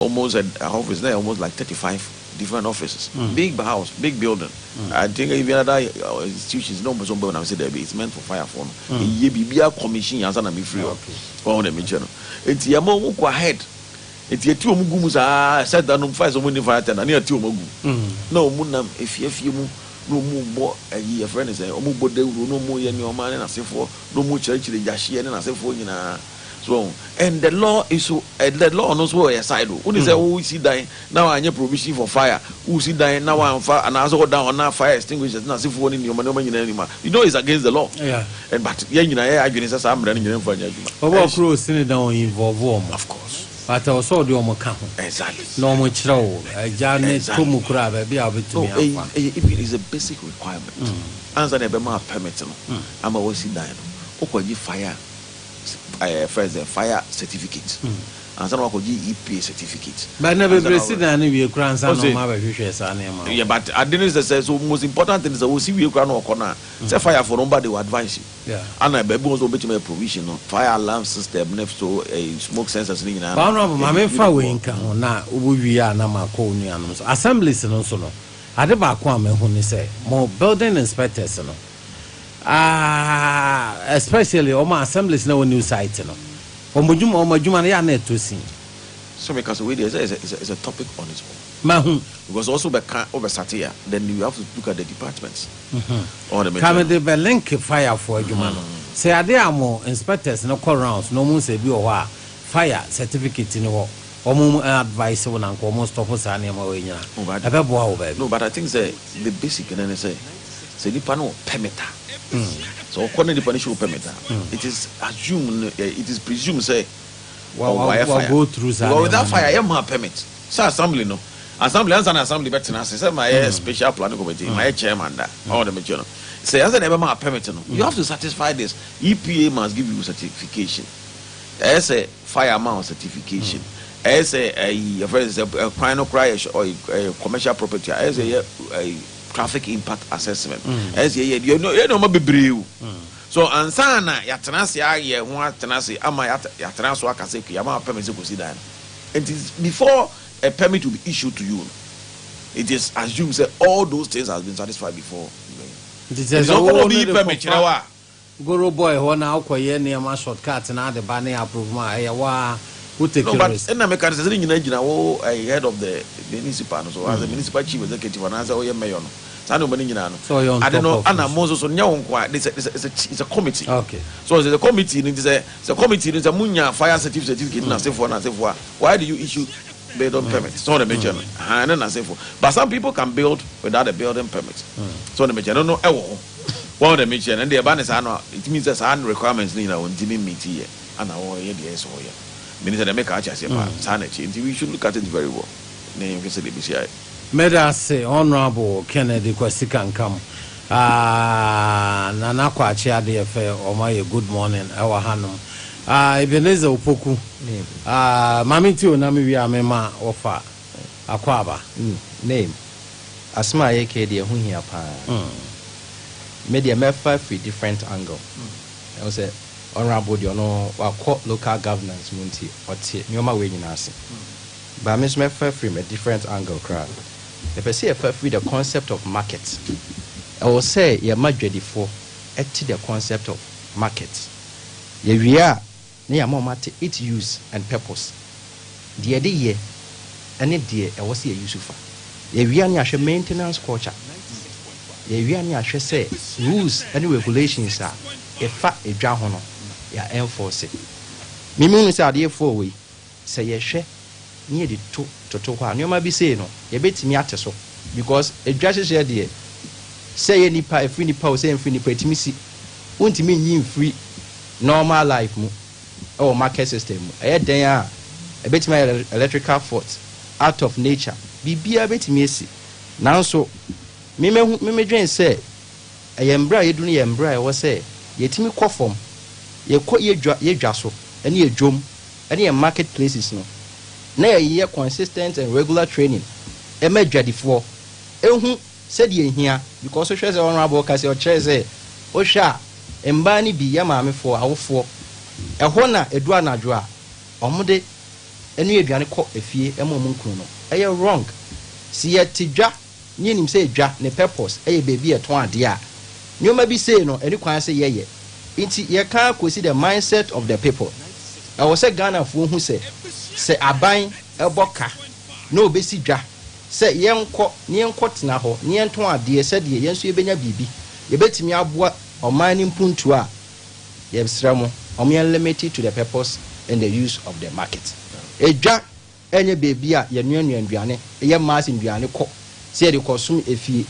almost an office there, almost like 35 different offices. Big house, big building. I think even other institutions, no, but when I say that it's meant for fire for ye be a commission, as an be free. All the mission. It's Yamo go ahead. It's a 2 mugumus are set down on fire, so when you fire and near 2 mugu. No, Munam, if you no more a year friend is a mubo de no more than your man and I say for no more church, the Yashi and I say for you know. So, and the law is so the law knows where a side. Who is who see dying now? I need provision for fire. Who see dying now? I'm fire and I also down on our fire extinguishers. Not if one in your money anymore. You know it's against the law. Yeah. And but yeah, you know, I agree. I'm running in for you. About crews sitting down involve warm, of course. But I also do on account. Exactly. No much row. A Janet Kumukra be able to me. It is a basic requirement. Answer never more permit. I'm always see dying. Okay, fire. First the fire certificate and some of EPA certificate. But never president we grants and yeah, but I didn't say so. Most important thing is that we see we grant or corner. Say fire for nobody will advise you. Yeah, and I be also be to provision fire alarm system next to a smoke sensors. I'm far away in now. We are now assemblies and also no. I the back one who say more building inspectors. Especially on my assemblies no new site no. Omojuma ya net to see. So because we is a topic on its own. Because also over Satia, then you have to look at the departments. Or the come the link fire for Jumano. Say are there more inspectors no call rounds, no moon say be or fire certificate in war. Or advice on almost opposite animal. No, but I think the basic and then say the panel permitter. So according to the punishable permit, it is assumed, it is presumed say, go through without fire, I have permit. So assembly no, assembly and assembly better than say my special planning committee, my chairman that all the material. Say as an ever permit no, you have to satisfy this. EPA must give you certification. As a fire amount certification, as a final crash or a commercial property, as a traffic impact assessment. As you know, be brave. So, ansana yatanasi aye one tanasi ama yatanasi wakaseki yama permit to consider. It is before a permit will be issued to you. It is assumed that all those things have been satisfied before. It is not going to be permit. Guru boy, one now quiet near my shortcuts and other banner approve my who take care of it. And I'm a head of the municipal, so as a municipal chief executive and as a mayor. So I don't know. Anna Moses on young it's a committee. Okay. So it's a committee. It's a committee. It's a munya fire certificate. And say for. Why do you issue building permit? It's not a major. And then I say for. But some people can build without a building permit. So the major. I don't know. One of the major and the abandoned. It means there's certain requirements. You know, didn't meet here. And I want yes or yeah. Minister, they make a chance. We should look at it very well. Name can say the BCI. Meda say Honorable Kennedy Kwasikan come. Nana Kwachi Adefe or my good morning, our Hanum. Ebenezer Opoku. Mami Tio Nami Mema Ofa Akwaba. Name. Asma Eke de Hunia Pa. Media Mefa free different angle. I was a Honorable Diono or court local governance Munti or Nyoma Winasi. But Miss Mefa free a different angle crowd. If I say free the concept of market, I will say you're ready for the concept of market. We are near more matter its use and purpose. The idea and it dear I was here Yusufa. We are near maintenance culture. We are near say rules and regulations are a fact a jahono, ya enforce it. Mimunis are therefore we say ye share. Near the two to one. You might be saying, no, you bet me at so because a judge is here. Say any pie, free power, say free pretty missy. Won't mean free normal life or market system. I had there a bit my electrical fault out of nature. Be a bit messy. Now, so me drain say, I am bra, you do not embra, was say, yet me cough ye quote ye jasso, and ye drum, and ye marketplaces no. Na year consistent and regular training. Ready for. Said ye here because so shares honorable kasi or chairs Osha Mbani be yamame for our four. A hona Edwana Dra. Omude enu aduane kɔ efie ema mu nkunu no ɛyɛ wrong si yɛ tidwa nye nim sɛ edwa ne purpose ɛyɛ baby ɛton ade a nyoma bi say no ɛni kwan sɛ yɛyɛ nti yɛ kan kosi the mindset of the people ɛwɔ sɛ Ghana fo hu sɛ aban ɛbɔ ka na obesi dwa sɛ yɛnkɔ tena hɔ ne yɛnton ade sɛ de yɛn so yɛbenya bibi yɛbɛtumi aboa ɔman ne mpuntu a yɛbsra mo ɔmo limited to the purpose and the use of the market edwa enye baby a yɛnuanua nduane ɛyɛ mass nduane kɔ sɛ yɛde kɔsom efie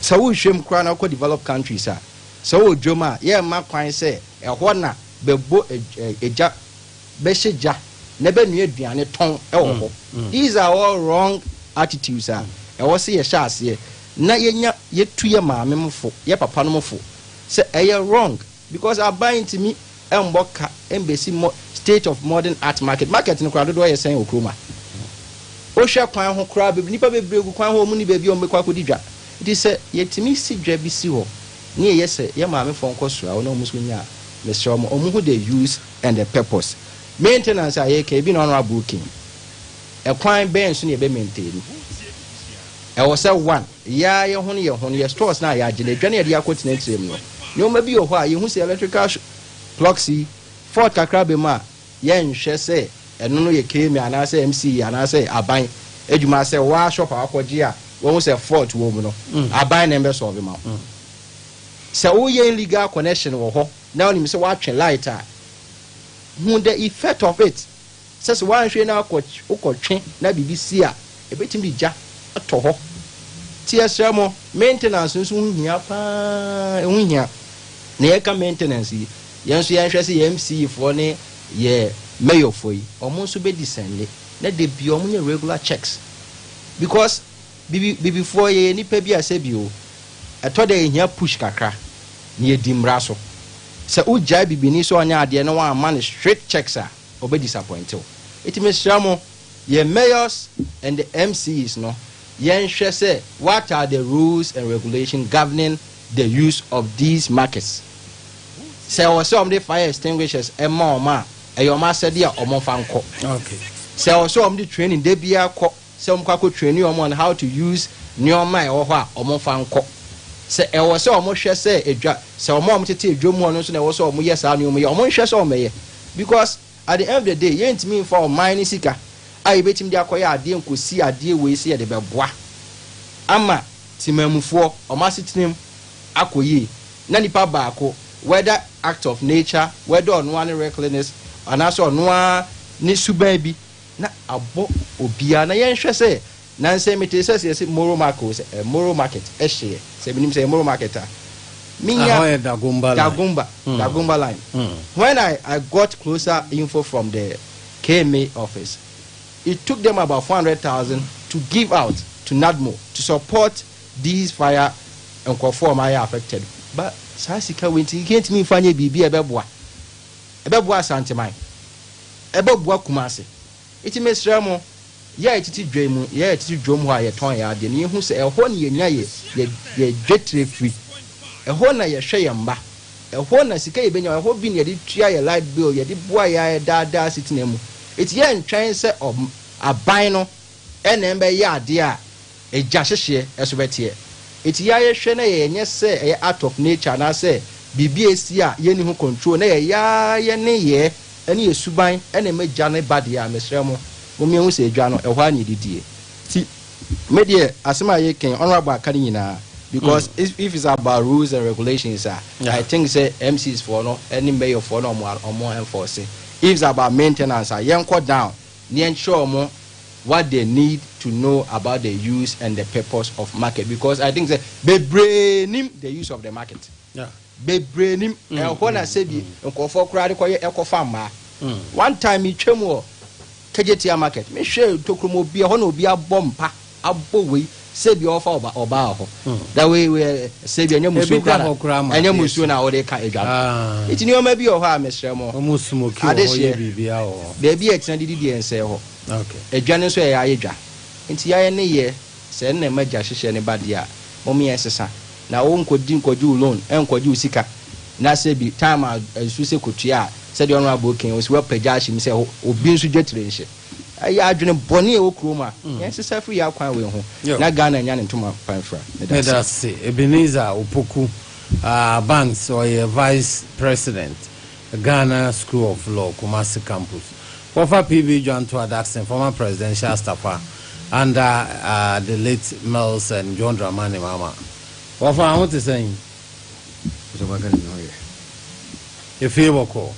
sɛ wo hwem kra na kɔ developed countries a sɛ wo dwom a yɛ ma kwan sɛ ɛhɔ na bɛbɔ egya bɛhyɛ gya na bɛnua aduane tɔn ɛwɔ hɔ these are all wrong attitudes a ɛwɔ sɛ yɛhyɛ aseɛ na yɛnya yɛtu yɛ maame mfo yɛ papa no mfo sɛ ɛyɛ wrong because aban ntimi ɛmbɔ ka ɛmbɛsi state of modern art market no kora dodo yɛ sɛn okroma o hwɛ kwan ho kora bebi nipa bebregu kwan ho mu ni bebi o mekwa kodi dwa it is yɛtimi si dwa bi si hɔ ne yɛ sɛ yɛ maame fo nkɔ so a ona mu so nya mesrɛ mo ɔmo ho the use and the purpose maintenance a yɛ ka bi na ɔno abuking ɛkwan bɛn so ne yɛ bɛ maintain ɛwɔ sɛ one ya yɛ ho ne yɛ ho ne yɛ stores na yɛ agye dwa ne yɛ de akɔtena tirem no nyoma bi wɔ hɔ a yɛ hu sɛ electrical plugs Fort kakra be ma yɛn hwɛ sɛ ɛno no yɛ kemi anaasɛ MC anaasɛ aban adwuma sɛ wa shop akɔgye a wɔn sɛ Fort wɔ mu no aban na mbɛ solve ma sɛ wo yɛ legal connection wɔ hɔ na onim sɛ wa twɛ light a hu the effect of it sɛ sɛ wa hwɛ na akɔtwe na bibi si a ebetimi gya atɔ hɔ tiɛsrɛ mo maintenance nso hu hia pa hu hia na yɛka maintenance yi yɛnso yɛnhwɛ sɛ yɛ MC for ne yɛ mayor for yi ɔmo nso be descend na de bi ɔmo nyɛ regular checks because bibi for yɛ nipa bi asɛ bi o ɛtɔ de hia push kakra ne yɛ dimra so sɛ ugya bibi ni so ɔnya ade na wa man straight checks a obe disappoint o etime sra mo yɛ mayors and the MCs no yɛnhwɛ sɛ what are the rules and regulations governing the use of these markets say also the fire extinguishers ema oma eyoma said ya omo fa nko okay say also the training de bia ko say omo kwa training omo on how to use nyoma e ho a omo fa nko say e wo say omo hwe say edwa say omo tete edwom ho no so na wo say omo yes a nyoma ye omo hwe say omo ye because at the end of the day ye ntimi for mine sika ai betim de akoye ade nkosi ade we say de beboa ama timamufo omo asitinem akoyi na nipa baako whether act of nature whether on one recklessness and also on one ni suban bi na abo obia na yen hwe say na say me say moral market moral market ehye say binim say moral market a minya dagumba line when I got closer info from the KMA office it took them about 400,000 to give out to NADMO to support these fire and conform I affected but sasika wenti can't me fanye bibi ebeboa santemai ebeboa kumase iti mesra mo ya etiti dwemu ya etiti dwom ho aye ton ya de ne hu se eho ne yenya ye dwetre free eho na ye hwe ye mba eho na sika ye benya eho bi ne ye de tua ye light bill ye de boa ya dada sitina mu iti ye ntwen se aban no ene mbe ya ade a egya hyehye eso betie iti ya hwe na ye nye se e out of nature na se bibi esi a ye ni ho control na ye ne ye ene ye suban ene megya ne bade a mesrɛ mo me hu se edwa no e hwa ne didie ti me de asema ye ken honorable akani nyina because if it's about rules and regulations I think say MCs for no any mayor for no more enforce if it's about maintenance yenko down ni ensure mo what they need to know about the use and the purpose of market because I think say be brainim the use of the market be brainim when I say bi nkofo kura de koye ekofa ma one time it twem KJT market me hwe tokromo obi ho na obi abompa abowei say bi offer oba ho that way we say bi anyamusu kura anyamusu na ode ka edwa it ni o ma bi ho a mesrɛ mo omusumo ki ho ye bibia ho be bi etina didi ense ho okay edwane so ya ayedwa nti ya ne ye se na magya hyehyɛ ne bade a momi esesa na wo nkodi loan enkodi usika na se bi time asu se kotua se de ono abokin o se wa pagya hye se obi nso dwetre hye I adwene bɔne ɛwɔ kurom a yɛnsesa firi yɛ akwan wei ho na Ghana nya ne ntoma kwan fra. That's it. Ebenezer Opoku Banks or Vice President Ghana School of Law Kumasi Campus. Former PB John Tuadaxon, former presidential staffer under the late Mills and John Dramani Mama. What I want to say? If you will call.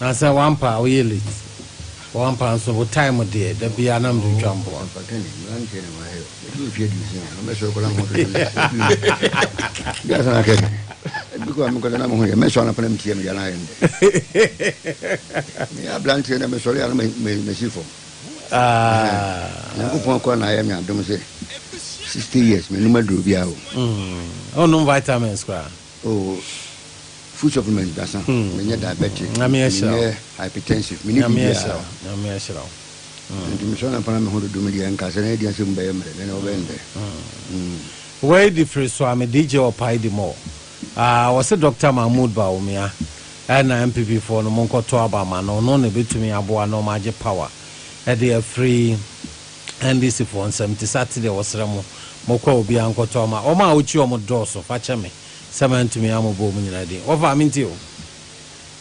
I said one pound we late. 1 pound so what time of day there be an to jump on. Because I'm going to mention a problem to me. I blank and I'm sorry, I may see for. I am don't say 60 years, minimum do be out. Oh, no vitamins, oh, food supplement, that's not diabetic. I'm hypertensive. Where different so I'm a DJ or Pai the more. Was a Dr. Mahmoud Baumia and MPP for no Monko Toabama, no none bit to me aboa no magic power. At the free NDC for 70 Saturday was Ramo Moko be Uncle Toma. Oma Uchi Omo Dosso, Fachame, Saman to me Amo Bomin idea. What I mean to you?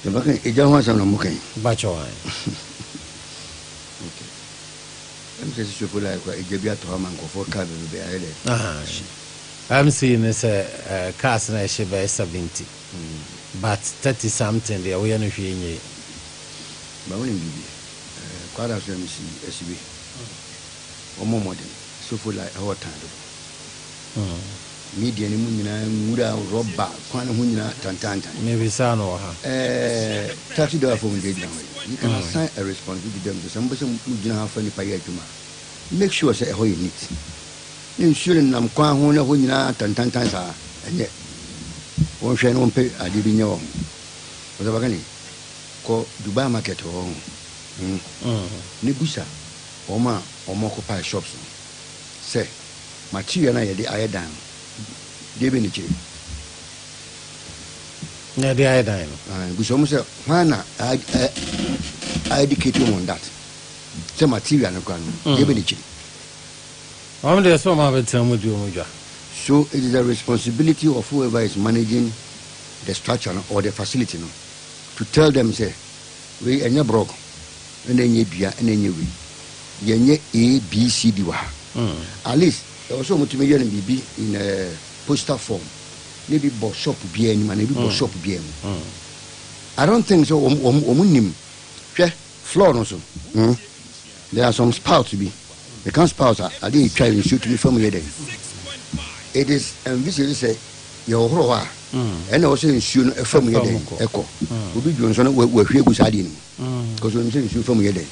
The bucket is just one of Mokin. Bacho. I'm just so like a Jabia to Hamanko for cabin be I'm seeing this cast and I should be 70, but 30 something. They are we are feeling but when you quite as you see SB or more modern, so for like our time. Media Muda Robba, Quanahuna Tantanta. Maybe son or $30 for me. You can assign a responsibility to them to somebody who do not have any payatuma. Make sure say how you need. Insurance nam kwa hona hunyina tantantan sa enye won hwe no mpe ade bi nye wo ozabakani ko Dubai market ho ne busa oma occupy shops say material na yede ayedan de be ni chiri na de ayedan busa mo say hwana educate you on that say material na kwa no de be ni chiri. So it is the responsibility of whoever is managing the structure or the facility to tell them, say, we are broke, and then you be and then you A, B, C, D. At least also multimedia and BB in a poster form. Maybe boss shop be any man, maybe boss shop be. I don't think so. Floor also. There are some spouts to be. The can't spouse, I didn't try to shoot me from your day. It is envisaged to say, your horror, and also ensure a from your day. Echo. Will be Johnson were here with Adin. Because when you shoot from your day.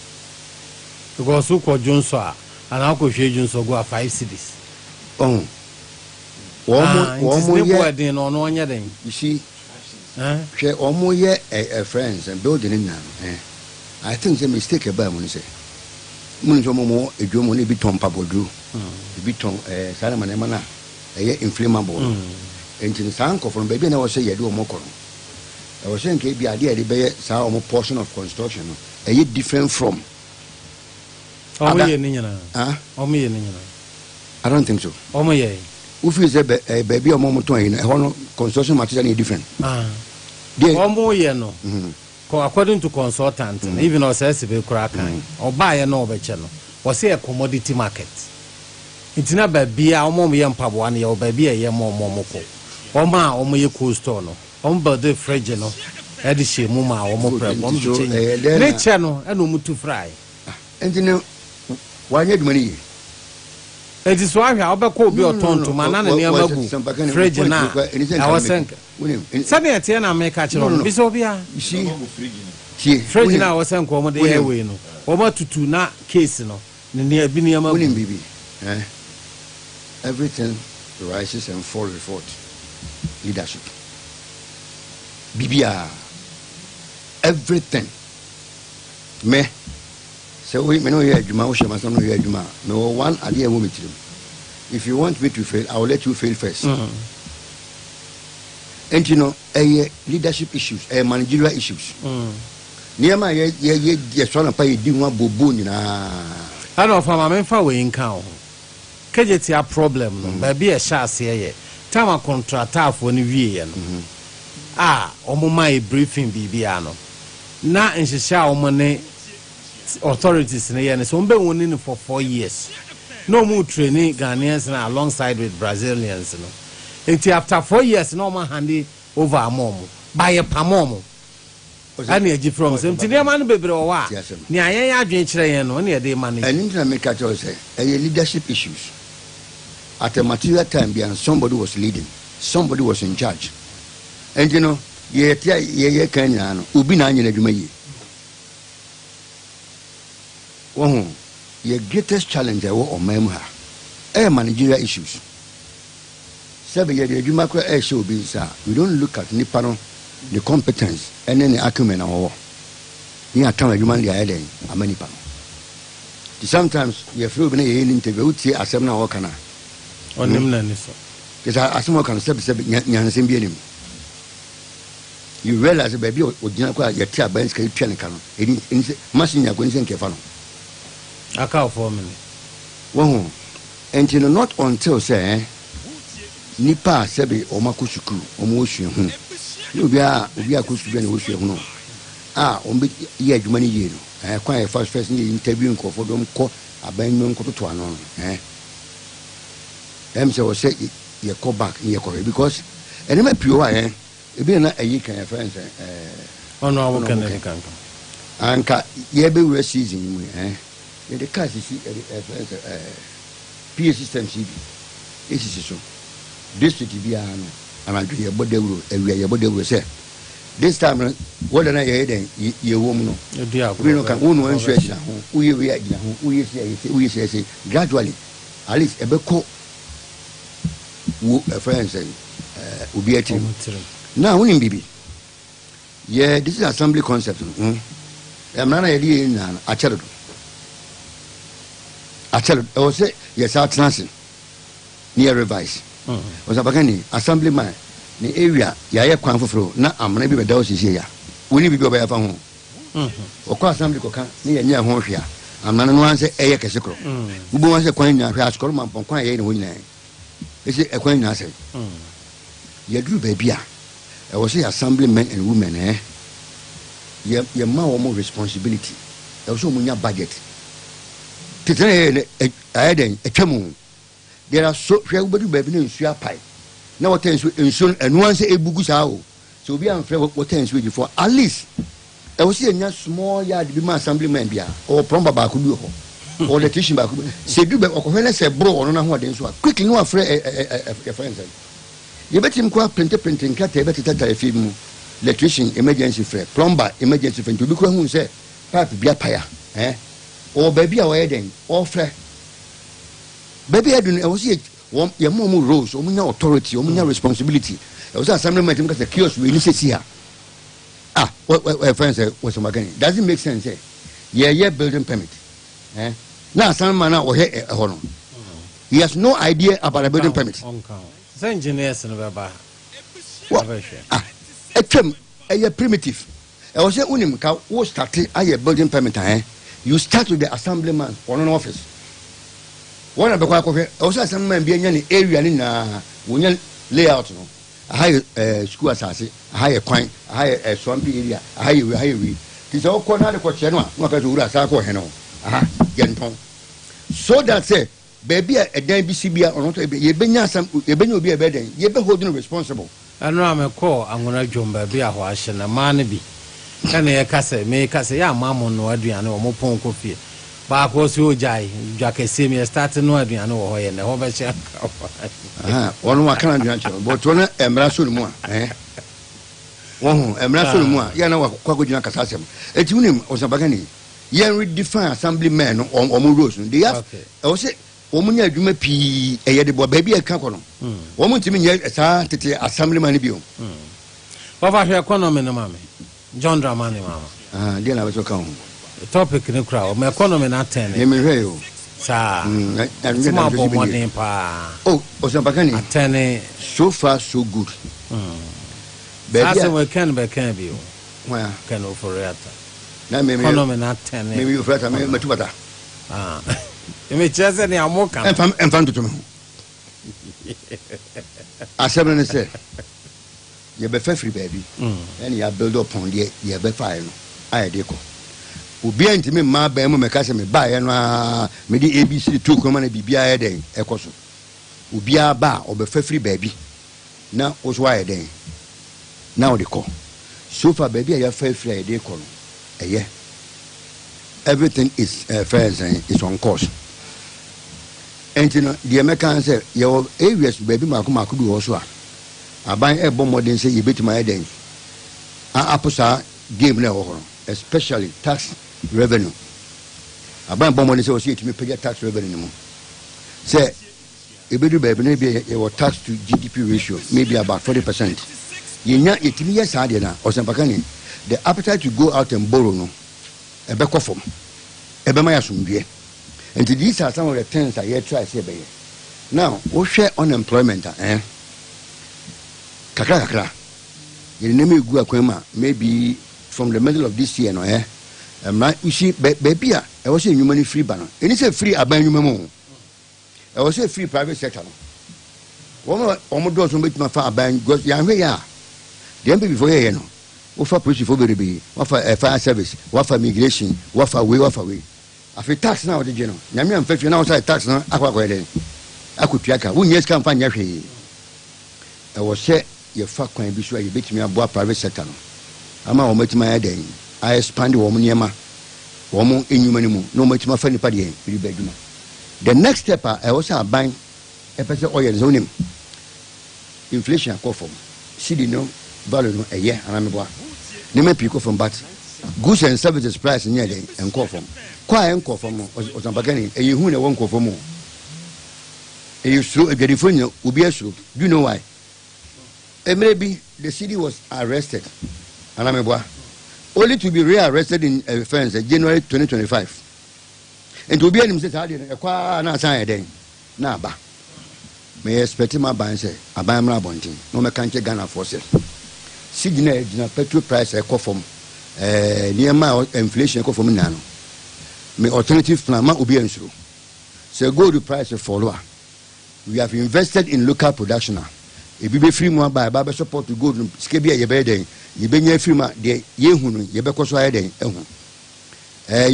Because who called Johnson and Uncle Johnson go 5 cities. Oh, one more year on 1 year. You see, share one more year friends and building in now. I think it's a mistake about when you say. Munjomo, a Jomo, a biton Pabodu, a biton, Salaman Emana, a inflammable. And in Sanko from baby, I was saying, I do a mokoro. I was saying, KB idea, the saw a portion of construction, a yet different from. I don't think so. Oh, my, if you say a baby or moment in a construction material different. One more year, no. According to consultants, even our sensible crack or buy an over channel, was a commodity market. It's not by beer or more young Pabuani or by beer, yam more momoko. Or ma or me cool stone, on birthday fragile, edition, muma or more prep, channel and no to fry. And you know, why need money? It is why I'll be called your tongue to Manana near Mabu, fragile. I was saying. Sunday at Tiana make catch on Bisobia. You see, Freddy now was saying, Comma the airway, no, or to two not case, no, near Biniam, baby. Everything rises and falls before leadership. BBR, everything. Me, so we may know here, Juma, must not know here, Juma. No one idea will meet him. If you want me to fail, I will let you fail first. And you know, leadership issues, managerial issues. Niema ye so na pa ye di ho abobo nyina. I know from my fa we nkan ho. Kejeti a problem no, ba bi e sha ase ye. Time a contract afo ni wie ye no. Omo mai briefing bibia no. Na nhihia omo ne authorities ne ye ne so mbe woni ni for 4 years. No more training Ghanaians na alongside with Brazilians no. Until after 4 years no man hand over amom by a pamom. Ani eji from some to man bebre o wa. Ni ayen adwen kire yen no na e dey manage. And in make at say leadership issues. At a material time behind somebody was leading, somebody was in charge. And you know, ye Kenya no ubi na nyina dwuma yi. Wo your greatest challenge or memha managerial issues. 7 years you show we don't look at Nipano, the competence and then the acumen or you time you man the island a many pano. Sometimes you feel when you interview a 7 hour kana on him so as someone can say you realize a baby or dinner your tia bench can cano in machine you're going to kefano. I can't for me. Well, and you know, not until say, Nipa Sebi or Makusuku or Motion. You be a Kusu and Ocean. Ye, money, you know. Quite a first interview for them call a band to an on. So say you call back in your career because, and I'm a pure, it be a year can a friend. Oh, no, what can I come? And ye be season, in the case is PA system CB. It is so. District Biano, and I do your body rule, and we are body will say. This time, what an I head you woman. We don't can one stretch. We say gradually, at least a beco friends and will be a team. Now, winning BB. Yeah, this is assembly concept. I'm not idea in a charity. I tell you, I was say, yes, our transit near revise. Osempakani, assemblyman, the area, Yaya Quanfro, not I'm maybe a dose here. We need to go by a phone. Or cross assembly coca near home here. I'm not one say a casicro. Who wants a coin now? Has Corman from Quay in winning. Is it a coin? I say, you do baby. I was say assemblymen and women, eh? Your more responsibility. Also, when your budget. There are so everybody baby in Sua Pie. Now what ends with insurance and once a bugus so we are afraid what ends with you for at least I was see a small yard be my assemblyman or Promba Bakudu or the teaching back. Say do or when I say bro or no what ends quickly no afraid a friend. You bet him quite printing cat better tell film electrician emergency friend, plumber emergency friend to look who say pipe be a pire, eh? Or baby a wedding, or fair. Baby, I don't know. I was here. Your mom rose, or no authority, or no responsibility. I was assemblyman because the kiosk we need here. What friends say was Osempakani. Doesn't make sense, eh? Yeah, building permit. Eh? Now, some man or here, he has no idea about a building permit. The engineers in the bar. What? A term, a primitive. I was here, Unim, who started a building permit, eh? You start with the assemblyman for an office. One of the coffee, also assemblyman being in the area in layout. A high school assassin, a higher coin, a higher swampy area, a higher read. Tis all corner the question, not to Urasako Heno. Aha, Genton. So that's it. Baby, a damn BCB or not, you been you be a bedding, you be holding responsible. I know I'm a call, I'm going to jump baby a wash and a man be. Can I say, make us say, yeah, mamma no Adriano or Mopon coffee. But was you jai, Jack see me starting no Adriano or in the Hover. One more can but one embrace more, eh? One embrace more, you know what Quagujana Casasam. It's unim Osempakani. You redefine assemblyman or Moros. They ask, I was say, Omunia Jume P. A yedibo baby a cacono. Woman to me, yes, assemblyman. Over here, economy, no mammy. John Dramani, Mama. Then I was come. The topic in the crowd, my economy not 10. Let me hear you. Sir, and some more money, pa. Oh, Osempakani. 10. So far, so good. Baby, we can be. Where can offer it? na me economy na 10 me you frata me matubata me chese ne amoka enfam to me asem ne say ye be fa free baby and ya build up on there ye be fa no aye de ko obi antimi ma ba mu meka se me ba ye no me di abc to ko ma na bibia ye den ekoso obi aba obe fa free baby na oso aye den na o de ko so far baby ya fa free de ko no eye everything is fair and it's on course and you know the American say your areas baby mako do also aban e bom modern say you bet my den aposa game na ho especially tax revenue aban bom modern say o see me pay tax revenue mo say e be do baby na be your tax to GDP ratio maybe about 40%. Yenya etimi yes ade na Osempakani the appetite to go out and borrow no ebe kofom ebe ma yasumdue. And these are some of the things I try to say. Now, we share unemployment. Kakra. You name go akema maybe from the middle of this year, no you see, baby, I was saying human free banner. And it's a free abandonment. I was a free private sector. One almost doesn't make my far ban because young way are. The before you know. What for police for baby? What for fire service? What for migration? What for way? I feel tax now, the general. Yami and Fetch now side tax now. I could piaka. 1 year can find Yashi. I was say your fuck can be sure you beat me about private sector. I'm a woman to my day. I expand the woman yama. Woman in human, no much my funny party. The next step, I also buying a person oil zoning. Inflation call from. See the no value a year and I'm a boy. Name a pico from but goods and services price near day and call from. Quite call from Osempakani, and you who won't call for more. And you through a California will be a show. Do you know why? And maybe the city was arrested, and I'm a boy, only to be rearrested in France January 2025. And to be an himself, I didn't acquire an assign day. Nah, bah. May I expect my bank say, I buy my bunting, no me can't Ghana forces. Sydney, petrol price, I call from near my inflation, I call from Nano. My alternative plan will be through. So go to price of follower. We have invested in local production. If you be free more by Baba support to go to Skebia Yebede, you be near free the Yehunu, Yebekoswa Eden,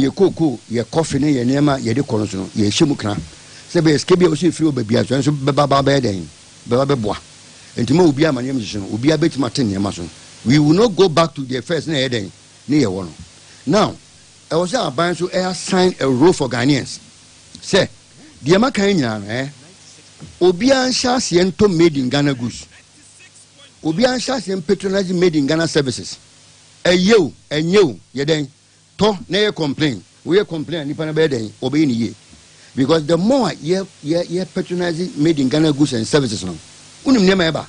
your cocoa, your coffee, your nema, your decoration, your shimukra. Sebe Skebia was free baby, so Baba Beden, Baba Bois. And tomorrow will be a musician, will be a bit Martin Yamason. We will not go back to the first Eden near one. Now, I was about to assign a role for Ghanaians. Say, the American, Obian Shasiento made in Ghana goods. Obian Shasien patronizing made in Ghana services. A you, Yeden, to never complain. We complain, Nippon Beden, obeying ye. Because the more ye patronizing made in Ghana goods and services, no. Unim never.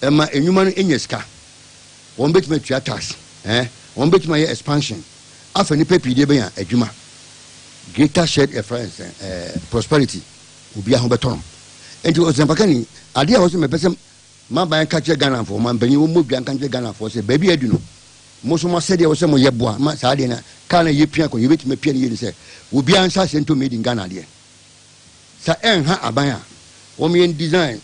Emma, a human in your scar. One bit make your tax, one bit my expansion. Afenyo-Markin a Juma. Greater shared a friends, prosperity will be a hometon. And to Osempakani, idea was a person, my bank catcher Ghana for man, but you move Bian country Ghana for say, baby, I do know. Most of my said there was some Yabua, Sadina, Kana Yipiako, you wait me penny and say, will be answered to made in Ghana, dear. Sir Abaya, woman design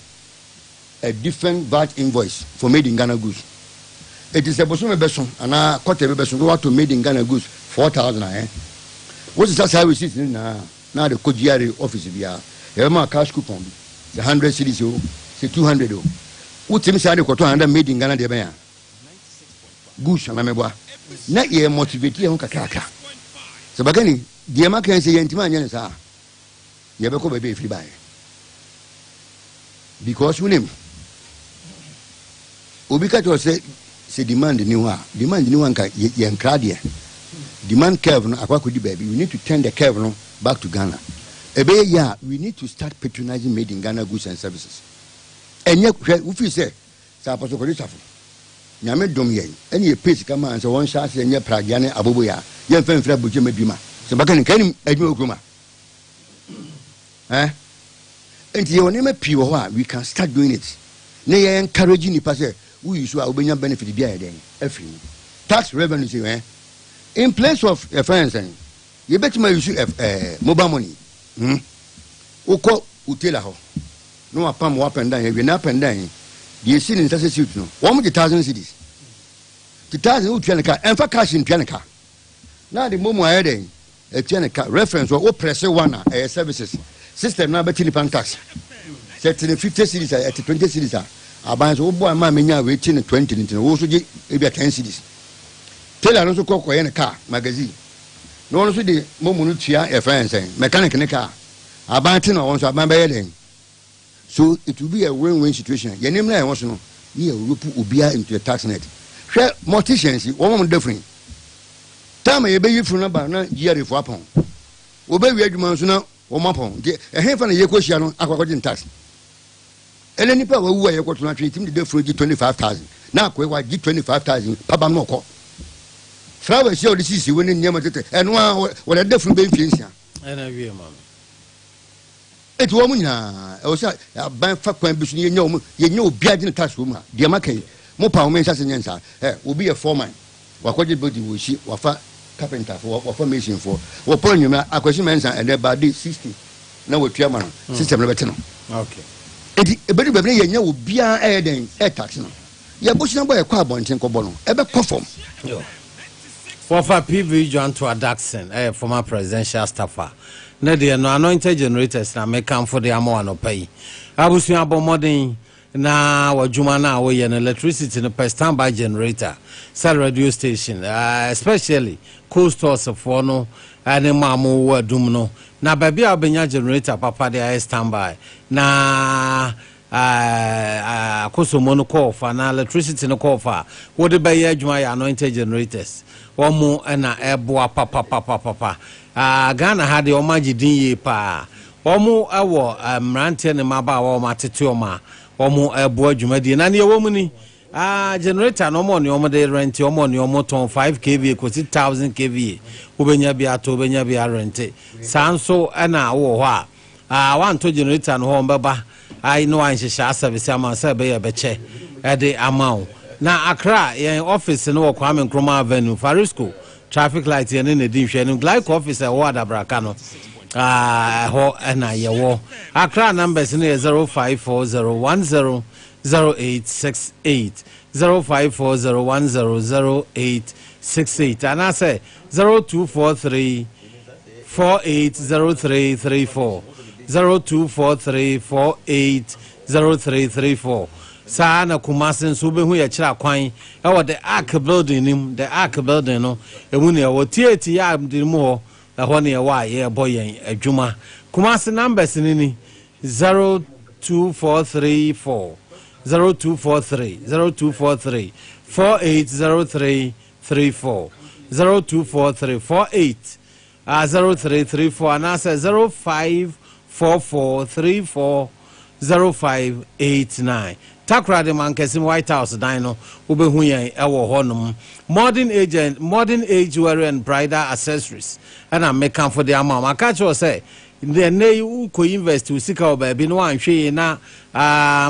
a different VAT invoice for made in Ghana goods. It is a Bosuma Besson, and I caught a Besson go out to made in Ghana goods 4,000. What is that how we sit now? Now the Kojiari office via a cash coupon, the 100 cities, say 200. What Tim said, 200 made in Ghana, the Goosh and Ameba. Not ye motivate you on Kakaka. So, Bagani, the American say, Antiman, Yansa, Yabako baby free buy. Because we name Ubikato say demand the new one can yan cradia. Demand curve no akwa kodi baby. We need to turn the curve no back to Ghana. Ebe ya we need to start patronizing made in Ghana goods and services. And yet we say sa paso ko risafo. Nyame dom yen. Any a pace come and so one shot say nya pragiane abobo ya. Yen fen fra boje mabima. So baka kan adwuma okuma. And you name a pure we can start doing it. Na yen encouraging the person who you so obenya benefit bia den afri. tax revenue in place of a friend saying you bet me use mobile money uko utela ho no apam up and down you up and down you see in such no 1,000 cities 2,000 utela and for cash in pianica now the moment I had a pianica reference or press one services system now betting pan tax set in 50 cities at 20 cities abands obo ama menya waiting 20 into also give maybe 10 cities tell also call in a car magazine no one the moment tia a friend saying mechanic in a car abantin or once about so it will be a win-win situation your name I want to know you will be into the tax net share morticians one different time you be from number na year for upon obey we adwuma so na o mapon e henfa na ye kwahia no akwakwagye tax ele nipa wa wu aye kwoto na twe tim de froji 25,000 na akwa gi 25,000 pabam no ko frawa she o disi we ne nyama tete eno a wo de fru be mfiensia ena wie ma eti wo mu nyina e wo sha ban fa kwan bi so ye nya obi agye tax wo mu ha de makai mo pa wo men sha se nyensa obi ye foreman wakwagye body wo shi wafa carpenter for formation for what point you a question mention and about 60 na we tua man system na beti no okay e be be ye nya obi a den tax no ye bush na boy kwa abonten ko bono e be conform yo for PV John to Adaxon former presidential staffer na de no anointed generators na make am for the amo anopai Abusua abomodin na wajuma na we an electricity no per standby generator cell radio station especially coasters for no and mamu wadum no na baby abenya generator papa dey standby na kosomo no call for na electricity no call for what the bay adwuma ya anointed generators omo na eboa papa Ghana had the omagidin ye pa omo awo mrante ne maba wa matete oma omo ebo adwumadi na ne ewo ni generator no mo ne omo de rent omo ne omo ton 5 kVA ko 1000 kVA obenya bia to obenya bia rent sanso na wo ho wan to generator no ho mbeba ai no an hihya service ama se be ye beche e de amount na Accra yen office no Kwame Nkrumah Avenue Farisco traffic light yen ne di hwe no like office e wo adabraka no ho na yewo Accra numbers no 0540100868 0540100868 and I say 0243480334 0243480334 Sana Kumasin Subehu ya chira kwan e wo the Ark building nim the Ark building no emu ne wo tieti ya dimu ho ho ne wa ye boyen adwuma Kumasi numbers ni 0243 0243 480334 0243 480334 and I say 0544340589 Takra de Mankesim White House Dino Ubehu yen ewo honum modern age jewelry and bridal accessories and I make am for the amount I catch you say the nay ko invest to sika obabi no anhwe na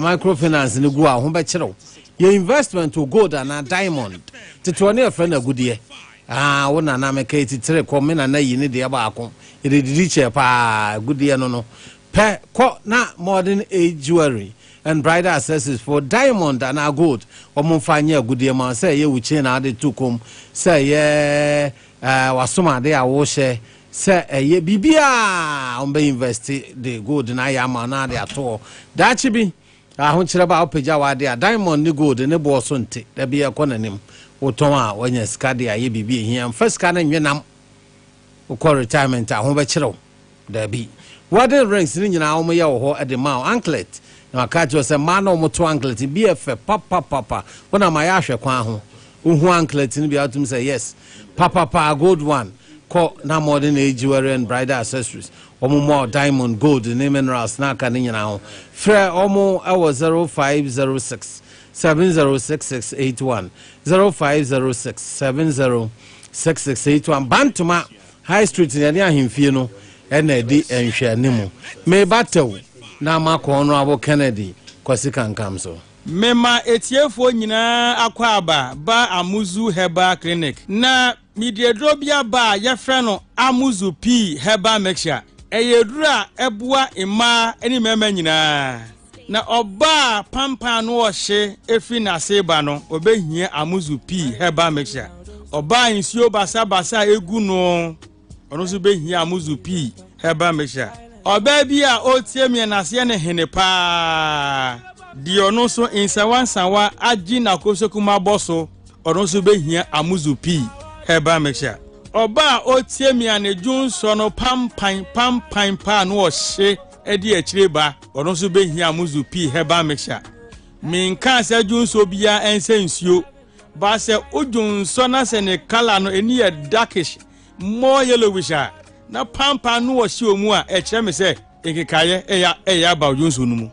microfinance ni gu a ho be kire your investment to gold and diamond tito ne friend agudie wona na make it tire ko me na yi ne de ba akon e de che pa agudie no pe ko na modern age jewelry and bridal accessories for diamond and gold omufanya agudie ma say ye wuche na de tukum say ye wasoma de a wo she say ye bibia on be invest the gold na ya ma na de ato da chi bi ahun kire ba opagya wa de diamond ni gold ne bo so nte da bi ekonanim woton a wanya ska de ye bibia hia first ka na nwenam ko retirement ahun be kire da bi wedding rings ni nyina wo ye wo ho e de ma anklet na ka jo se ma na wo to anklet bi e fe papa wona ma ya hwe kwa ho uhu anklet ni bi atum say yes papa gold one call na modern age jewelry and bridal accessories omo more diamond gold and minerals na ka ni nyina ho frɛ omo awo 0506 706681 0506 706681 Bantuma High Street ni ahemfie no ena di enhwe animu me batew na makon no abo Kennedy kwasi kankam so mema etiefo nyina akwaba ba Amuzu Herbal Clinic na midiedro bia ba yefre no Amuzu P Herbal Mixture eyedura ebua ima eni mema nyina na oba pampa no ohye efi na seba no obehia Amuzu P Herbal Mixture oba insio basa egu no ono so behia Amuzu P Herbal Mixture oba bia otie mi na se ne hene pa di ono so insawansawa agi na kosokuma boso ono so behia Amuzu P Herbal Mixture oba otie mi anedwun so no pampan pa no ohye edi akireba ono so behia Amuzu P Herbal Mixture minka se dwun so bia ensensuo ba se odwun so na se ne color no eni e darkish more yellowish na pampan no ohye omu a ekire me se ekikaye eya ba odwun so no mu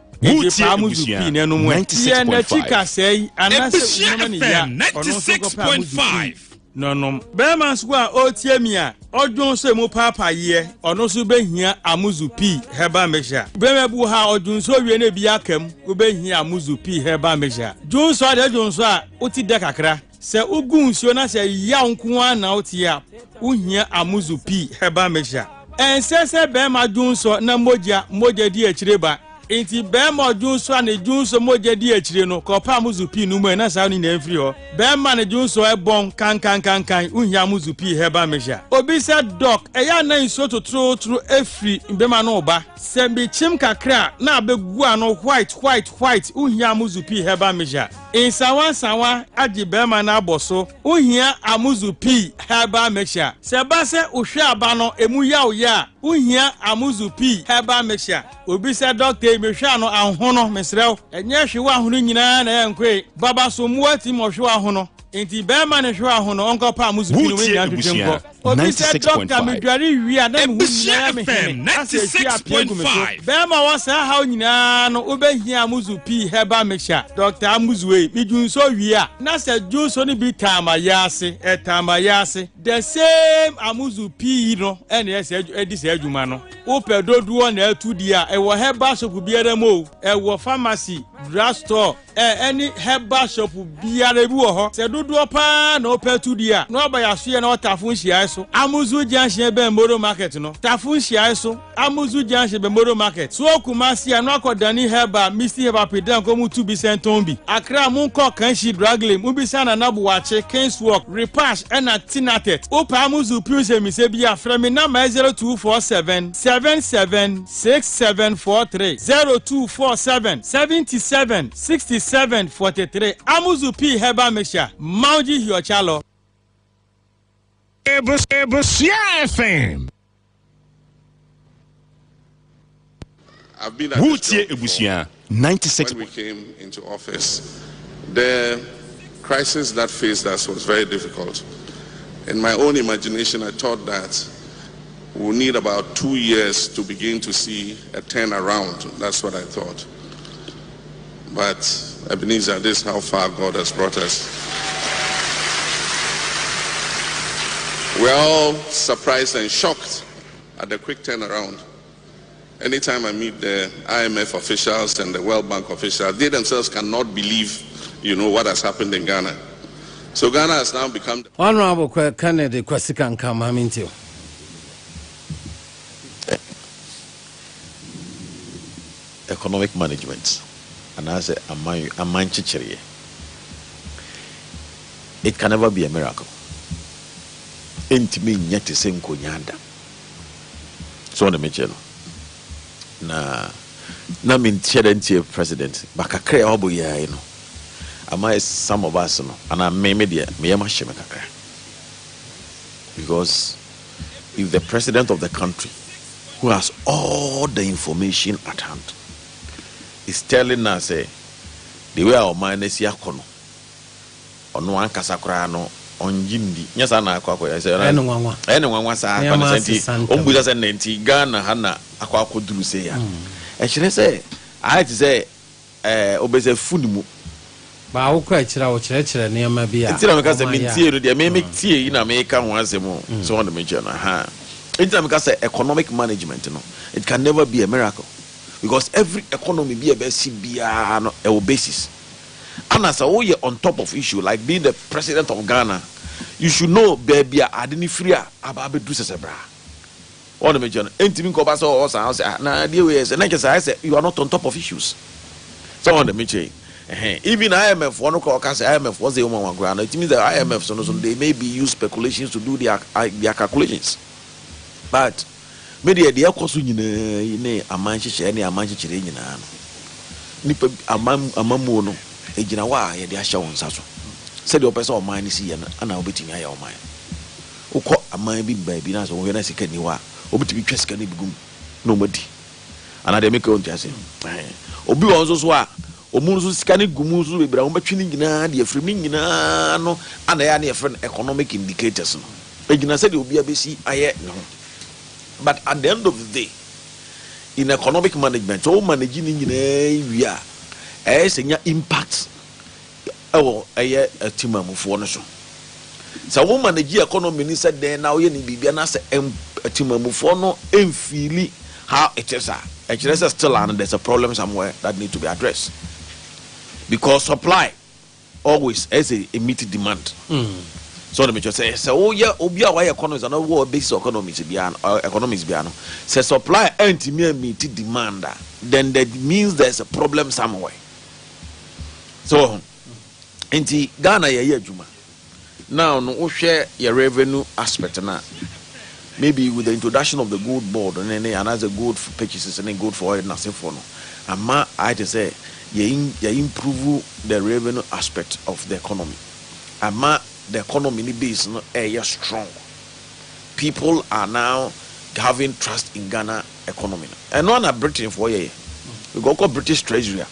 Amuzu P nenu mu 96.5 no bema swa otie mi a odwon so mu papa ye ono so behia Amuzu P Herbal Mixture bema bu ha odwon so wie na bi akam wo behia Amuzu P Herbal Mixture dwon so ade dwon so a oti de kakra se ugun so na se ya nko an na oti a uhia Amuzu P Herbal Mixture ensese bema dwon so na moja di akireba enti bema dwunso ane dwunso moja di akire no kopa Amuzu P no mu na sa ni na mfiri ho bema ne dwunso ebon kan uhia Amuzu P Herbal Mixture obi se doc eya na nso totro efri bema no oba se bi chim kakra na abegu ano white uhia Amuzu P Herbal Mixture insawa agi bema na aboso uhia Amuzu P Herbal Mixture se ba se uhwe aba no emu ya uhia Amuzu P Herbal Mixture obi se doctor mehwa no ahono mesrew enye hwewa ahono nyina na enkwe baba so muati mo hwewa ahono enti bema ne hwewa ahono onko pa Amuzu P no we nya twemko obi se doctor medware wi a na me nyina me 96.5 bema wa sa ha nyina no obehia Amuzu P Herbal Mixture Dr. Amuzu we midunso wi a na se junso ni bi tamayase the same Amuzu P no ene ese edi se adwuma no opedoduo na atudi a ewo herbal shop biara mo ewo pharmacy drugstore any herbal shop biara bi wo ho se doduo pa na opetudi a no obayaso ye na otafun hia so Amuzu Junction be Moro Market no tafun hia so Amuzu Junction be Moro Market so Kumasi anu akodani herbal Mr. Herbal pedan ko mu tu bi sentombi Accra mu ko kan shi draglem mu bi sana na buwache Kingswalk Repash na Tinatet opa Amuzu P se mi se bi afra mi na 0247 776743 0247 776743 Amuzu P Herbal Mixture Mauji Hiochalo Abusua FM. I've been at this job 96. When we came into office, the crisis that faced us was very difficult. In my own imagination, I thought that we'll need about 2 years to begin to see a turnaround. That's what I thought. But Ebenezer, this is how far God has brought us. We're all surprised and shocked at the quick turnaround. Anytime I meet the IMF officials and the World Bank officials, they themselves cannot believe, what has happened in Ghana. So Ghana has now become... Honorable Kennedy Kwasikan Kamamintio. Economic management. And I say, it can never be a miracle. Intimi nyete se nkonyanda so na mechelo na mintiadentie president bakakre obo ya no ama some of us no and I media me yama sheme kakra because if the president of the country who has all the information at hand is telling us the way our mind is yakono ono ankasa kra no onjindi nyasa na akwa say ene nwanwa sa akwa senti ombuza se nenti Ghana hana akwa duru se ya e kire se I say obese funimu ba wo kwa kira wo kire ne ma bia ntira me ka se mentie no de me tie na me ka ho asemo so on the mention ha ntira me ka se economic management no it can never be a miracle because every economy be a basic bia no a basis And as a you're on top of issue, like being the president of Ghana, you should know, baby, I didn't free about do sebra. All the major, intimate cobas or now, dear ways, and I said, you are not on top of issues. So on the major. Even IMF, one of IMF was the woman ground. It means that IMF, so they may be used speculations to do their calculations. But maybe the cost in a manchester any a manchester in Nipa amamono, a ginawa, they are showing such. Said your person of mine is here, and I'll be to me. O caught a mind being baby, as when I say, can you are, or to be just can be good, nobody. And I make on just Obi also. Omunzu skani gumuzu be bra umbachini gina de afrimi gina no ana ya na friend economic indicators no egina said obi abesi aye no. But at the end of the day, in economic management, all managing we are senya impact aye timamufo no so. So wo manage economy ni said then now ye ni bibia na say timamufo no emfili how it is still and there's a problem somewhere that need to be addressed. Because supply always has a meet demand. So let me just say, so yeah, obia why economies are not war based economies biano. Say supply ain't meet demand, then that means there's a problem somewhere. So inti Ghana ye juma. Now no share your revenue aspect now. Maybe with the introduction of the gold board and then another good for purchases and then good for oil nothing for no. Ama I just say you improve the revenue aspect of the economy. Ama the economy base no strong. People are now having trust in Ghana economy. And one are Britain for ye. We go call British Treasury.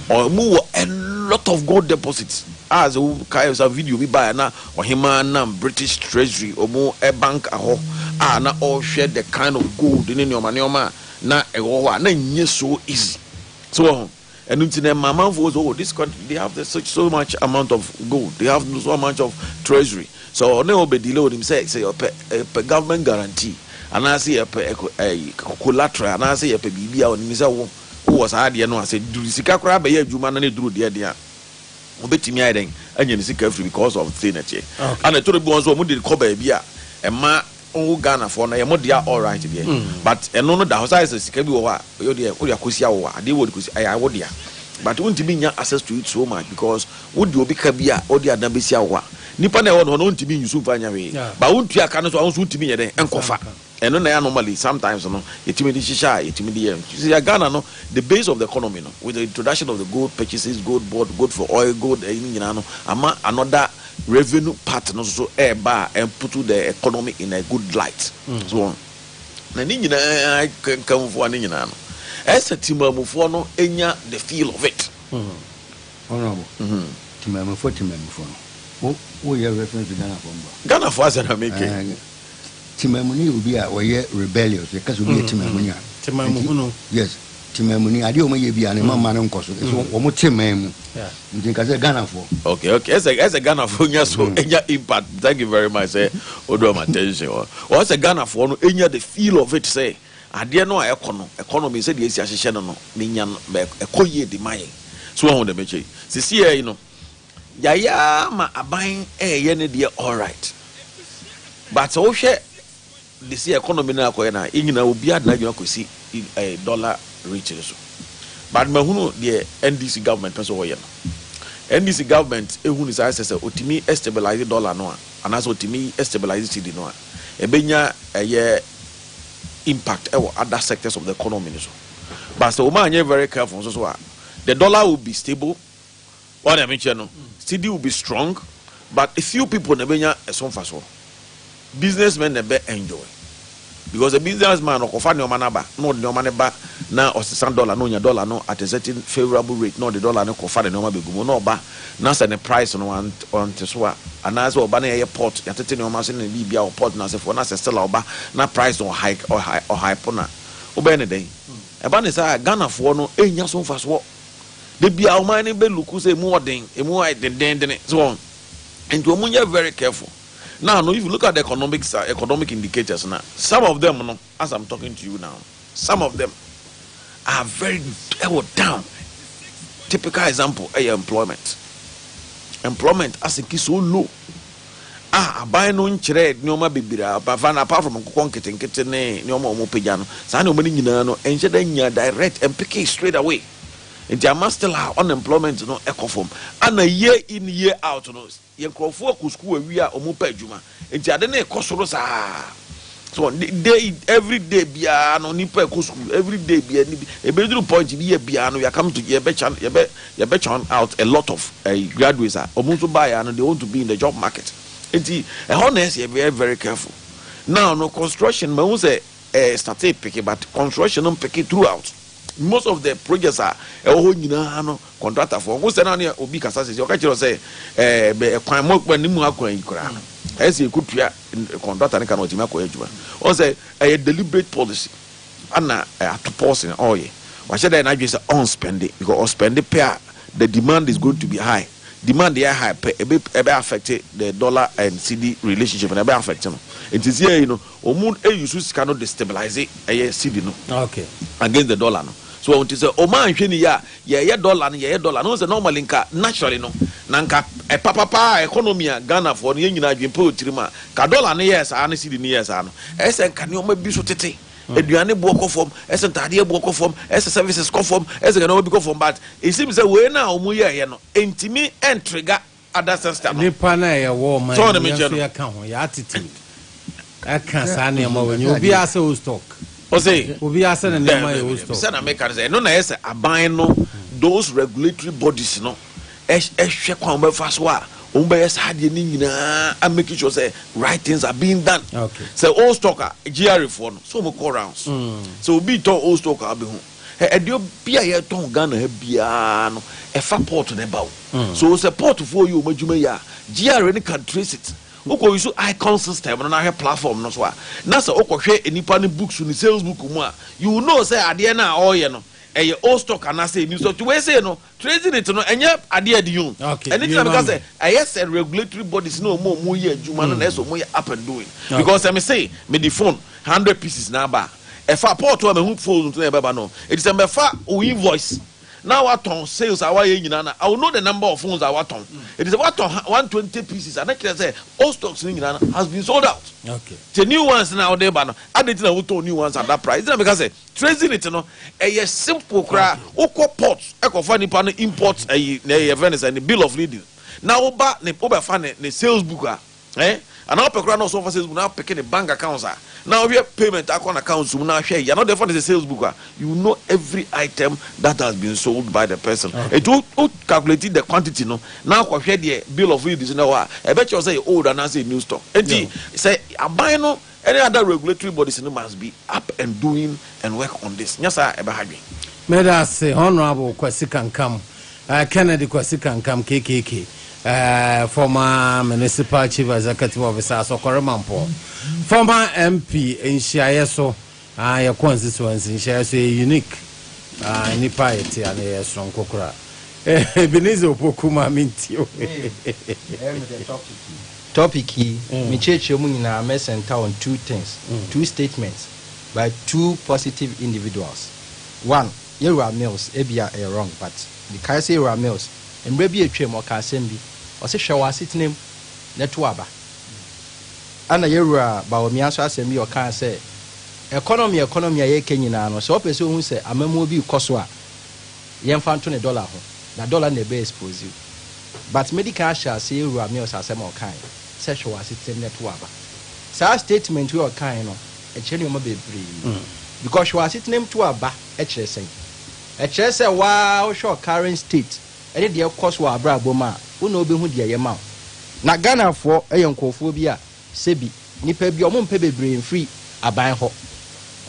Or move a lot of gold deposits. As a video we buy now or him British Treasury or more a bank aho. Na all share the kind of gold in your money na so easy. So and until mama was this country they have so much amount of gold, they have so much of treasury. So no be delayed him say a government guarantee and I see a collateral and I say a bibia on himself who was hard no I said do sika kra be adwuma na duru dia obetimi aden anya sika free because of thing and I told the ones who did cover bia e ma Ghana for na yemodia all right there. But eno no da house is sika bi wo wa yo de akosia wo ade wo kosi aya wo dia. But untimi nya access to it so much because would obi ka bia odi adan besia wo nipa na e wo no untimi nyusu fa nya we ba untu aka no so untimi nye den enkofa eno na ya normally sometimes no yetimi di shisha yetimi di yem. See Ghana no the base of the economy no with the introduction of the gold purchases, gold board, gold for oil, gold nyina no ama another revenue partner so bar and put the economy in a good light. So na ni nyina kan fo ani nyina no esa timamufo no enya the feel of it. Honorable timamufo no wo ye reference to Ghana for as na make timamuni obi a wo ye rebellious e kaso bi timamuni timamu yes timamuni ade o maye bi ane mama no nkoso so wo mo timamu ntin ka say Ghana for okay as a Ghana for nya so enya impact. Thank you very much say odo my attention or as a Ghana for no enya the feel of it say ade no a economy say the esi ahye no nya ekoye di maye so won the meche sisi here no yaya ma aban ye ne de all right but so hwe this economy na akoye na enyina obi adna akosi dollar rate so but mahunu the NDC government person wo ye no NDC government ehunu say say otimi stabilize dollar no and as otimi stabilize cedi no ebenya impact other sectors of the economy so but so man you very careful so the dollar will be stable what I mention no cedi will be strong but a few people nebenya some faso businessmen nebe enjoy because a businessman okofa ne omanaba no de omaneba na $60 no nya dollar no at a certain favorable rate no the dollar no kofa de no ma begumo no ba na say the price no on so ana so oba na airport yatete ne oma se na bibia port na se for na se still oba na price no high pona oba ne den e ba ne say Ghana for no enya so faso de bia o man ne be luku say mu odin emu ai den so and you are very careful. Now, if you look at the economic indicators now, some of them, as I'm talking to you now, some of them are very down. Typical example, employment. employment as a so low. Aban no nkyerɛ nneɛma bebira apart from nkokɔ nketenkete ne nneɛma ɔmo pagya no saa nneɛma no nyinaa no ɛnhyɛ da nya direct and pick it straight away. Nti ama still unemployment no ɛkɔ fam ana year in year out no yɛn nkurɔfoɔ kɔ school awie a ɔmo pɛ adwuma nti ade ne ɛkɔ soro saa. So day every day biya no nipa ko school every day biya ni ebeduru point bi biya no you come to you be churn out a lot of graduates omo so buy and they want to be in the job market. Enti honest you be very careful. Now no construction ma say started pick but construction no pick throughout. Most of the projects are nyina no contractor for who say na obi kasa say o ka kire say be kwan mo kwan ni mu akwan ikura no ese ekutua contractor can not make adwuma o say a deliberate policy ana to pause in all ye wa say that na just on spend it because on spend it pair the demand is going to be high. Demand is high ebe affect the dollar and CD relationship and ebe affect no it is here omun use sika no destabilize CD no okay against the dollar no. So until say o man hwe ni ya dollar no say normally nka naturally no na nka papa economy Ghana for no nyina adwempo otirima ka dollar no yes a no CD no yes a no ese nka ne o ma bi so tete eduane bo kofom ese ntade bo kofom ese services kofom ese no bi kofom but it seems say we na o mu ye no entimi entrega other system ni pana ye wo man so na me je no ya ka ho ya attitude aka sa na ma we obi ase o stock o say obi ase na nema ye o stock say na make say no na yes aban no those regulatory bodies no ehwe kwan be fa so a umbe sade ni nyina and making sure say right things are being done. Okay. So all stocker GRA for no so mo call rounds. So be to all stocker be hu. E dio bia ye ton Ghana ha bia no e fa port ne ba. So support for you madwuma ya GRA ni can trace it. Oko use icon system no na hwe platform no so a. Na se okohwe enipa ne books ni sales book mu a you know say ade na all ye no a old stock and I say new stock to we say no trading it no and yep idea the you okay and it's because I yes a regulatory bodies no more year juma no so more up and doing because I me say me the phone 100 pieces na ba if I port to me who phone to e no it is a me fa o invoice now what on sales our nyina I will know the number of phones I want on it is what on 120 pieces and I can say all stocks nyina has been sold out. Okay. The new ones now there but no added na to new ones at that price because trading it no a simple cra oko ports eko fa nipa no import na Venice and the bill of lading now oba ne oba fa ne sales book and now pekra no so for sales book now peke the bank accounts now we have payment accounts now share you know the for the sales book you know every item that has been sold by the person. It will calculate the quantity no now ko share the bill of lading now I bet you say old and say new stock and say aban no any other regulatory bodies must be up and doing and work on this. Yes, sir. May I say, Honorable Kwasikankam, Kennedy Kwasikankam, KKK, former Municipal Chief Executive Officer, Sokoremampo, former MP in Shiaso, your constituency in Shiaso, unique, Nipaiti, and a strong Kokura. Ebenezer Pokuma Mintio. Topic me church na me center on two things, two statements by two positive individuals. One, Yera Mills, ebia wrong, but the kai say Yera Mills, and maybe a trim or casembi, or say shower sitting him, netwaba. Anna Yera Baomiasa assembly or can say, economy a Kenyan, so person who say, a memo be coswa, yen found $20, na dollar ne be expose you. But medical shall say Yera Mills as a more kind. Sexual system network. So statement we are kind of a channel be because she was sitting to a back HSA wow short current state and it dear cost wa braboma who know be who dear amount. Na Ghana for a young cophobia sebi nipe be omon pebe brain free a buy ho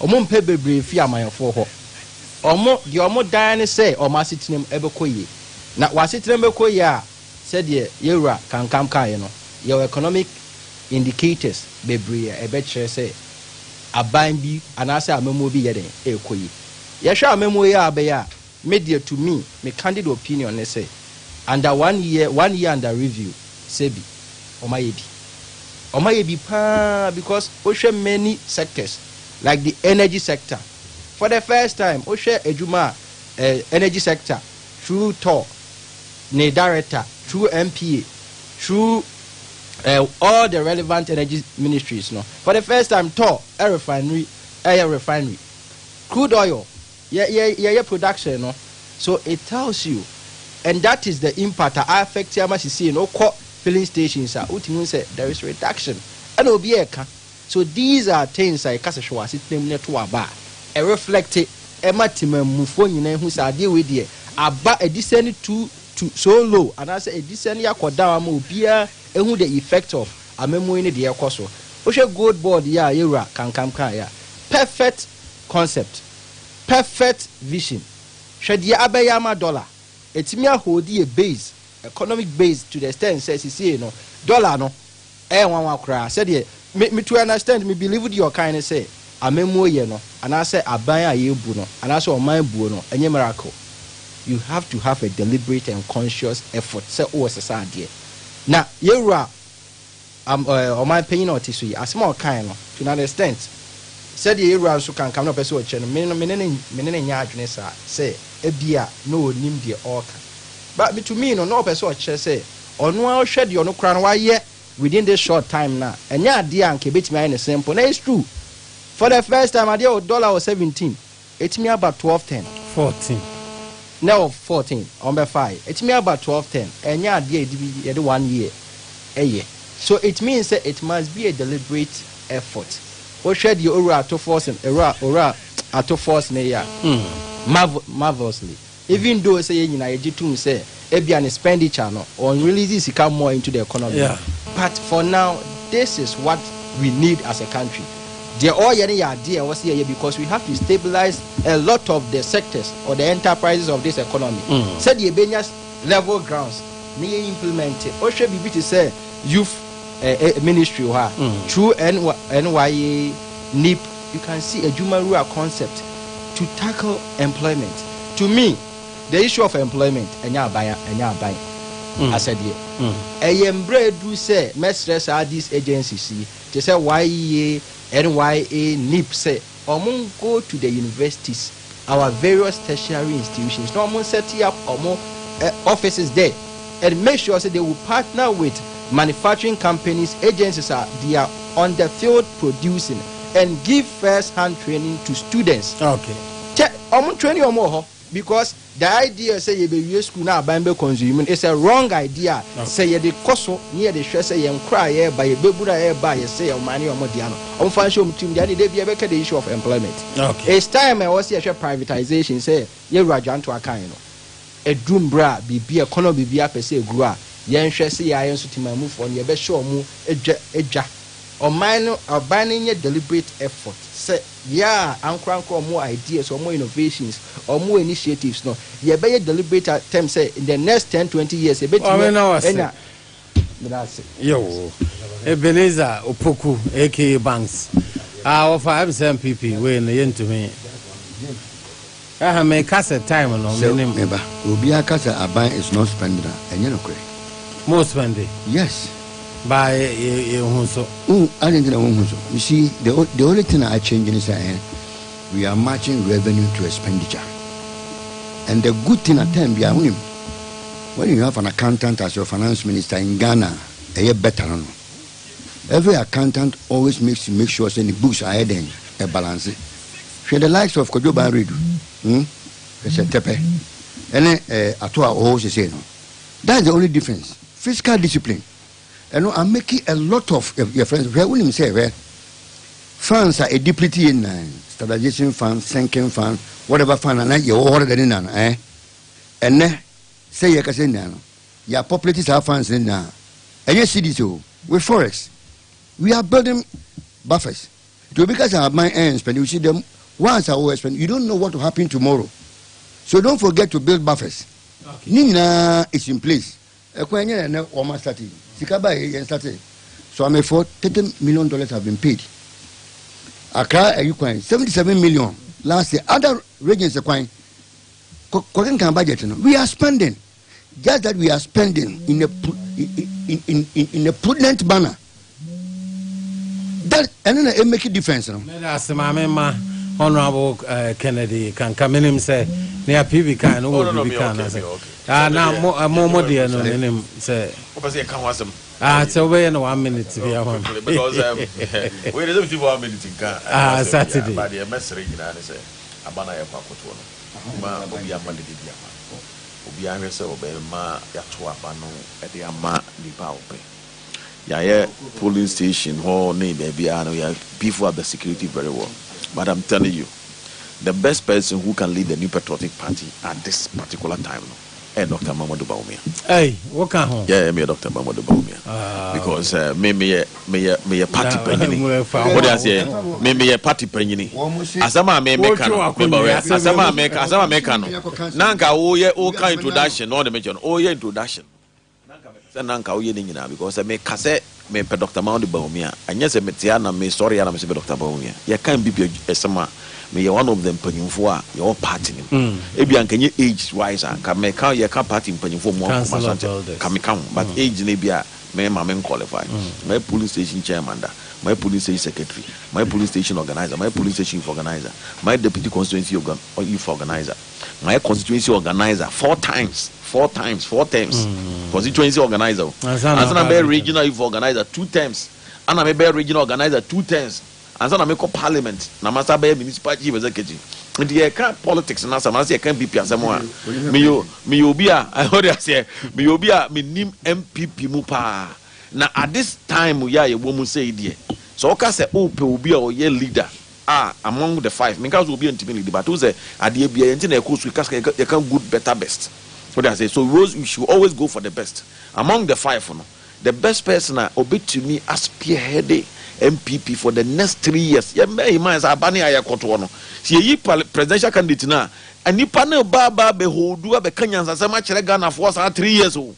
omon pebe brain free a my for ho omo the omo diane say or ma sitting him ebekoye na was sitting ebekoye said ye yera can come kaino. Your economic indicators bebree e be chere say aban bi anase amemo bi yeden ekoyi ye hwa amemo ye abeya media to me candid opinion ne say under 1 year under review sebi omayebi pa because o hwe many sectors like the energy sector for the first time o hwe ejuma energy sector through tour ne director, through MPA, through all the relevant energy ministries. No, for the first time, a refinery, crude oil, production. No, so it tells you, and that is the impact I affect how much you see. No, filling stations are say there is reduction, and will be a so these are things like Kasashwa system network bar, a reflected ematima mufoni who's a deal with you about a descent to so low, and I say a descent yakoda mo beer and who the effect of a memo in the akoso. Osha good board ya era can come kaya. Perfect concept, perfect vision. Shadia abayama dollar. Etimia hodi a base, economic base to the extent says you see no dollar no one cry. Said ye me to understand me believe with your kind say a memo ye no and I say abaya ye buno and I saw my buno and ye miracle. You have to have a deliberate and conscious effort. Say oh society. Now yera on my opinion or tissue a small kind to an extent. Said the area so can come up as well. Menen yardness say a beer no nim the orca. But to me no person say on one shed you no crown why yet within this short time now. And yeah dear and kebit me in a simple. It's true. For the first time I did $17. It's me about 12.10. 14. No 14 on by 5. It's me about 12.10. And yeah dear 1 year a year. So it means that it must be a deliberate effort. Or shed your aura to force and aura to force near marvelously. Even though say in Nigeria say an expenditure no on releases to come more into the economy. Yeah. But for now, this is what we need as a country. The all idea was here because we have to stabilize a lot of the sectors or the enterprises of this economy. Said the Ebenia's level grounds near implemented. Or should be to say youth ministry through NYA NIP. You can see a Jumarua concept to tackle employment. To me, the issue of employment and ya buy. I said yeah. Embrace do say stress are these agencies see they say YEA NYA NIP say go to the universities, our various tertiary institutions, no set up offices there and make sure that they will partner with manufacturing companies, agencies they are on the field producing and give first-hand training to students. Okay. Training or more because the idea say you be school now by consuming is a wrong idea. Okay. Say you the coso near the stress say and cry by a baby by say money or modiano. On financial team the be the issue of employment. Okay. It's time I was here privatization say you rajan to a kind a doom bra be economy be per se gua. Yen shesi I answer to my move on your best show mu eja or minor or banning a deliberate effort. Say yeah, I'm crank more ideas or more innovations or more initiatives. No, you better deliberate attempt say in the next 10-20 years a bit that's it. Yo Ebenezer Opoku aka Banks. Our 5 MPP when the to me. I may cast a time on remember Ubia Casa Aban is not spending and you know most spending. Yes. By Hunso. I didn't know Hunso. You see, the only thing I change is we are matching revenue to expenditure. And the good thing at time we are winning. When you have an accountant as your finance minister in Ghana, a year better. Every accountant always make sure that the books are heading a balance. She the likes of Kojoba Redu. Tepe. And Atua always say no. That's the only difference. Fiscal discipline. And I'm making a lot of your friends. Where will you say where? Funds are a deputy in stabilization fund, sinking fund, whatever fund, and you order in and then say you can say now. Your populations have funds in now. And you see this with forex. We are building buffers. To because I have my ends, but you see them once I always spend, you don't know what will happen tomorrow. So don't forget to build buffers. Okay. Nina is in place. So I'm for $30 million have been paid. Accra, $77 million last year. Other regions are quite. We are spending. Just that we are spending in a prudent manner. That and then it make a difference. Honorable Kennedy can come in him say near PB can or be can now more dear no name say so we in 1 minute because we didn't 1 minute in car Saturday by the message say abana ya kwakoto no ma obi amade bia obi ahwe se obema ya to abano e de ama liba ope ya polling station ho ne bia no ya people have the security very well. But I'm telling you, the best person who can lead the New Patriotic Party at this particular time, Dr. Mamadou Bawumia. Hey, what can you? Yeah, me Dr. Mamadou Bawumia. Because me party penny. What I say, me party penny. Asama me can. Nanka oka introduction, no the mention. Introduction. Nanka oye nina because me kase. Me pe Dr. Mamadou Bawumia anyese metiana me sorry na me se Dr. Bawumia ya kan bi esema me one of them panyimfo a your party nim ebi ankenye age wise anka me kan ye kan party panyimfo mo come but age ne bia me ma me qualify my police station chairman da my police station secretary my police station organizer my police station youth organizer my deputy constituency youth organizer my constituency organizer 4 times constituency organizer and I be regional youth organizer 2 times and I be regional organizer 2 times and I make parliament na masa be municipal chief executive and the can politics na some say can BP asemo me obi a I heard you say me obi a me nim MPP mu pa na at this time ya ye wo mu say die so ka say ope obi a o ye leader among the 5 me ka so obi antimi leader but who say ade bia enti na e ko so ka you can good better best. What I say, so we should always go for the best. Among the 5, the best person obey to me as spearheaded MPP for the next 3 years. Yeah, me man say abani aya koto no. See ye presidential candidate na, ani panel baba be hodu be kanyansa say ma kire Ghana for 3 years o.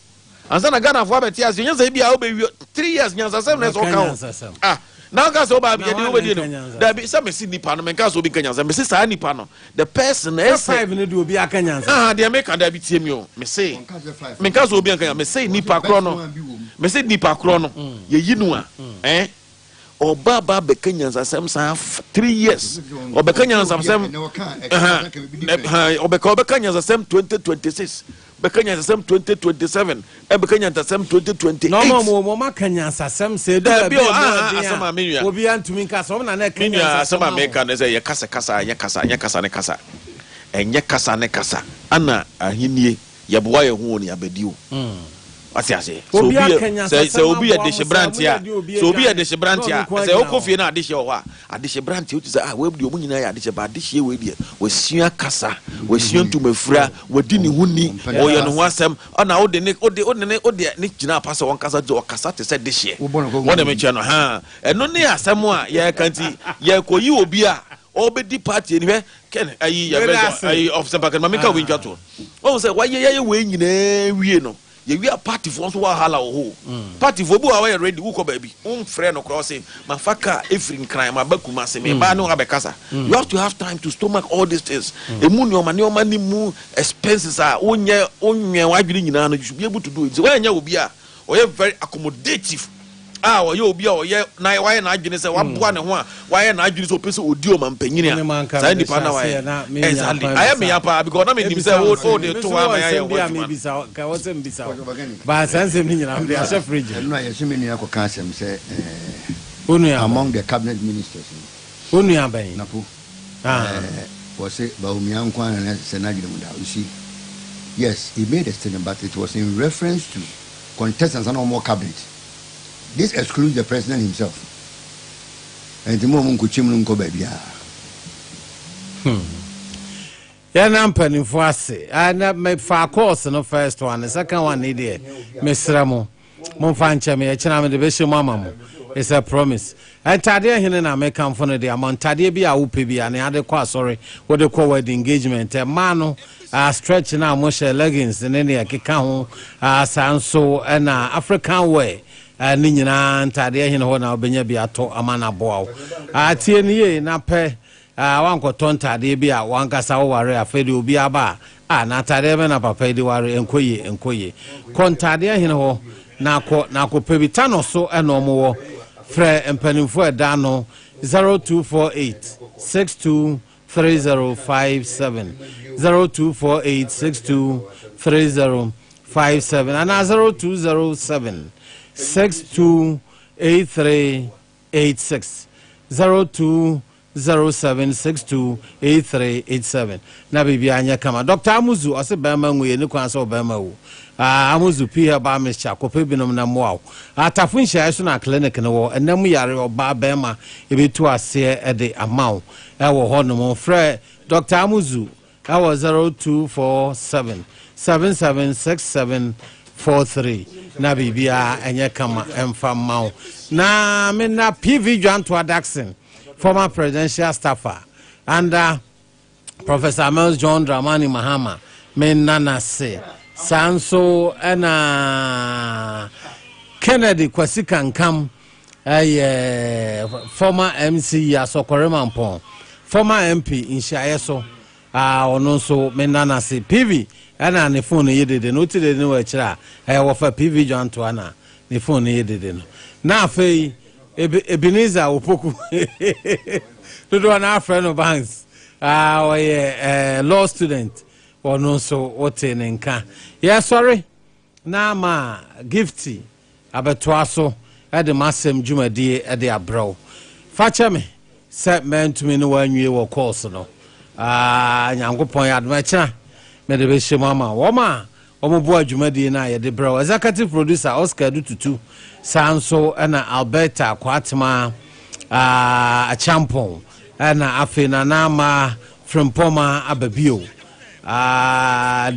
Ansa na Ghana for be tia say nyansa bia be 3 years nyansa say na so kan. Now guys over be there be some see nipa no menka so be kanyansa me say sa nipa no the person is 5 no do obi akanyansa they make that be tie me o me say menka so obi akanyansa me say nipa kro no ye yi no a Obaba be kanyansa sem sa 3 years obekanyansa sem obekanyansa sem 2026 Bekanya Sam 2027, Bekanya Sam 2028. No, Makanyansa Sam said, Obian to Minka, some Kenya, some American say, Yakasa, and Yakasa, Anna, Ahini, Yabuaya, who only Abedu. What I say? So be a Deshebrantia, so be a Deshebrantia, say, Okofina, Dishawa, a Deshebrantia, is a web, you win a dish about this year with you, with Sia Casa, with Sion to me fra, with Dini Wuni, or Yanwasam, on our the Nick, or the Nick Jina Pass on Casa or Casate said this year. What a mention, and no near Samoa, ya can't see, ya ko you be a. Obedi party anyway ken ayi Osempakani mameka winja to o say why ye we nyina wie no ye wi party for so wahala o party for bu a ready who ko baby friend no cross mafaka efrin crime abakuma se me ba no abekasa you have to have time to stomach all these things emu nyoma ni mu expenses a onye wadwiri nyina no you should be able to do it so when nya obi a o very accommodative you be na why na adwene se waboa ne ho a why na adwene so pese odi o mampanyini a sai nipa na why exactly I am ya pa because na me nim se o de to wa ya ya ka wosem bisa ba sansem ni nyina de ashe fridge no ya se me ni akoka asem se among the cabinet ministers onu ya ban napo was it Bawumia nkwan na se na adwene mu da you see yes he made a statement but it was in reference to contestants and more cabinet. This excludes the president himself. And the moment Kuchim go baby. I'm penning for us. I never made far course in the first one. The second one, idiot. Miss Ramo. Monfancha me, a channel the bishop mamma. It's a promise. And Tadia Hina may come for the amount Tadia be a UPB and the other qua sorry, what they call the engagement. A mano stretching out Moshe leggings and any Kikahu, Sanso, and African way. Ninyina ntade ahine ho na obenya bi ato amana boawo atie ne na pe wanko tontade bi a wankasa wo ware afede obi aba na tade be na papa di ware enkoye kontade ahine ho na ko pebita no so eno mo fre empanimfo eda no 0248 62 3057 0248623057 and 0207 628386 0207628387 na bibi anya kama Dr. Amuzu ose bema nwe ne kwan so bema wo Amuzu pia ba mesha kope binom na moaw atafun hia so na clinic ne wo enam yare oba bema ebetu ase ede amaw ewo ho no mo frɛ Dr. Amuzu awo 0247 776743 na bibia enye kama emfa maw na me na PV Joanto Daxon former presidential staffer and Professor Mels John Dramani Mahama men nana se sanso ena Kennedy Kwasi Kankam former MC Asokorema Mpon former MP in Shayeso ono so men nana se PV ana ne phone yedede no tide ne wa kira wofa PV John to ana ne phone yedede no na afei Ebenezer Opoku Dodo na Afenyo Banks law student ono so wote ne nka sorry na ma gifty abetoa so de masem dwumadi de abrow fache me se mentumi ne wanwie wo course no nyankopon admachira me de be shemama wo ma omobo adwumadi na ye de brow executive producer Oscar Dututu sanso na Alberta Kwatma a champon na afena na ma Frempoma ababio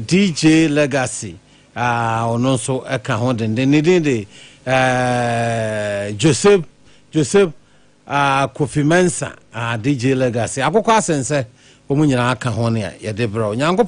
DJ Legacy ono so eka ho de Joseph Kofi Mensa DJ Legacy akokwa sense omunyina aka ho ne ya de bro nyango